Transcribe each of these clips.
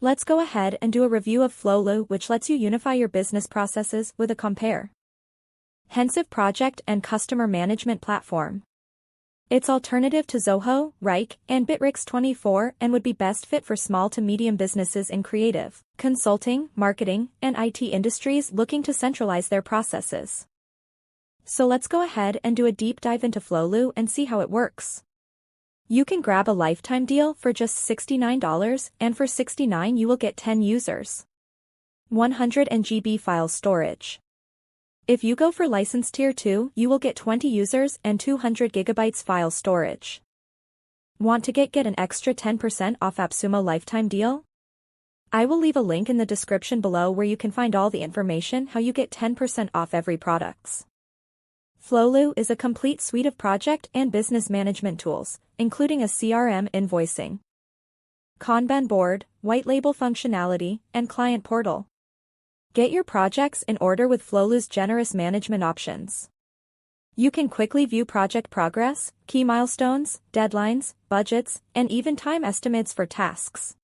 Let's go ahead and do a review of Flowlu, which lets you unify your business processes with a comprehensive project and customer management platform. It's alternative to Zoho, Rike, and Bitrix24 and would be best fit for small to medium businesses in creative, consulting, marketing, and IT industries looking to centralize their processes. So let's go ahead and do a deep dive into Flowlu and see how it works. You can grab a lifetime deal for just $69, and for $69 you will get 10 users. 100 GB file storage. If you go for license tier 2, you will get 20 users and 200 GB file storage. Want to get an extra 10% off Appsumo lifetime deal? I will leave a link in the description below where you can find all the information how you get 10% off every products. Flowlu is a complete suite of project and business management tools, including a CRM invoicing, Kanban board, white label functionality, and client portal. Get your projects in order with Flowlu's generous management options. You can quickly view project progress, key milestones, deadlines, budgets, and even time estimates for tasks.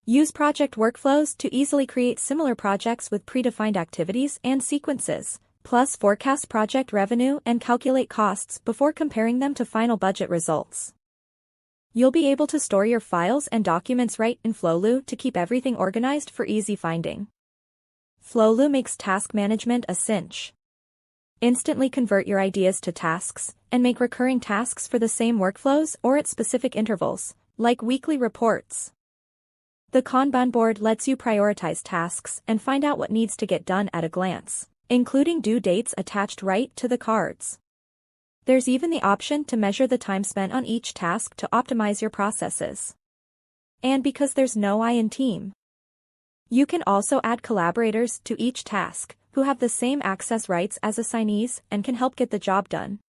Use project workflows to easily create similar projects with predefined activities and sequences, plus forecast project revenue and calculate costs before comparing them to final budget results. You'll be able to store your files and documents right in Flowlu to keep everything organized for easy finding. Flowlu makes task management a cinch. Instantly convert your ideas to tasks, and make recurring tasks for the same workflows or at specific intervals, like weekly reports. The Kanban board lets you prioritize tasks and find out what needs to get done at a glance, including due dates attached right to the cards. There's even the option to measure the time spent on each task to optimize your processes. And because there's no I in team, you can also add collaborators to each task, who have the same access rights as assignees and can help get the job done.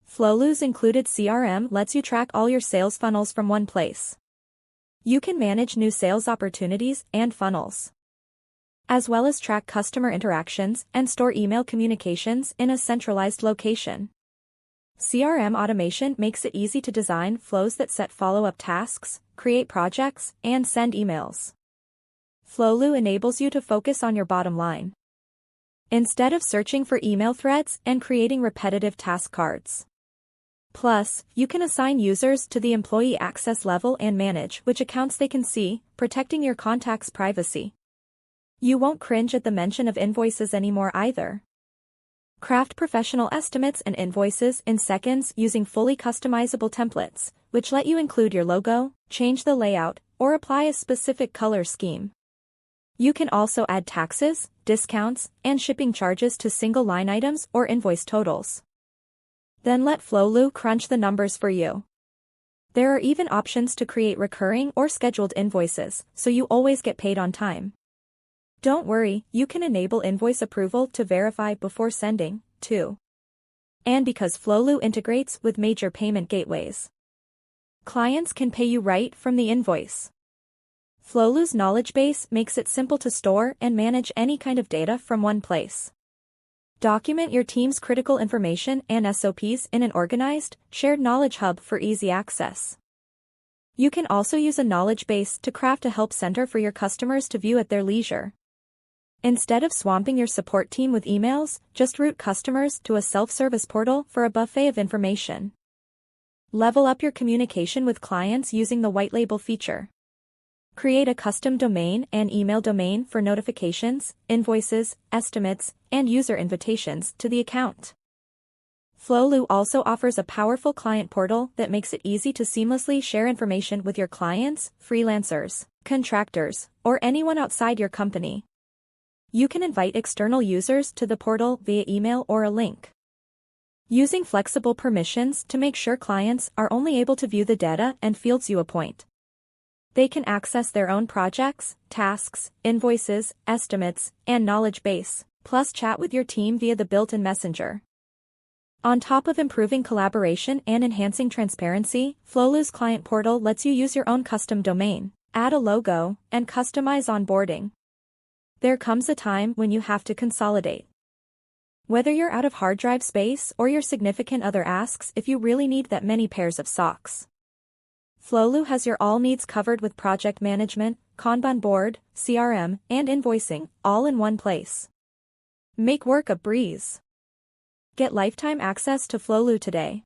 Flowlu's included CRM lets you track all your sales funnels from one place. You can manage new sales opportunities and funnels, as well as track customer interactions and store email communications in a centralized location. CRM automation makes it easy to design flows that set follow-up tasks, create projects, and send emails. Flowlu enables you to focus on your bottom line, instead of searching for email threads and creating repetitive task cards. Plus, you can assign users to the employee access level and manage which accounts they can see, protecting your contacts' privacy. You won't cringe at the mention of invoices anymore either. Craft professional estimates and invoices in seconds using fully customizable templates, which let you include your logo, change the layout, or apply a specific color scheme. You can also add taxes, discounts, and shipping charges to single line items or invoice totals. Then let Flowlu crunch the numbers for you. There are even options to create recurring or scheduled invoices, so you always get paid on time. Don't worry, you can enable invoice approval to verify before sending, too. And because Flowlu integrates with major payment gateways, clients can pay you right from the invoice. Flowlu's knowledge base makes it simple to store and manage any kind of data from one place. Document your team's critical information and SOPs in an organized, shared knowledge hub for easy access. You can also use a knowledge base to craft a help center for your customers to view at their leisure. Instead of swamping your support team with emails, just route customers to a self-service portal for a buffet of information. Level up your communication with clients using the white label feature. Create a custom domain and email domain for notifications, invoices, estimates, and user invitations to the account. Flowlu also offers a powerful client portal that makes it easy to seamlessly share information with your clients, freelancers, contractors, or anyone outside your company. You can invite external users to the portal via email or a link, using flexible permissions to make sure clients are only able to view the data and fields you appoint. They can access their own projects, tasks, invoices, estimates, and knowledge base, plus chat with your team via the built-in messenger. On top of improving collaboration and enhancing transparency, Flowlu's client portal lets you use your own custom domain, add a logo, and customize onboarding. There comes a time when you have to consolidate. Whether you're out of hard drive space or your significant other asks if you really need that many pairs of socks, Flowlu has your all needs covered with project management, Kanban board, CRM, and invoicing, all in one place. Make work a breeze. Get lifetime access to Flowlu today.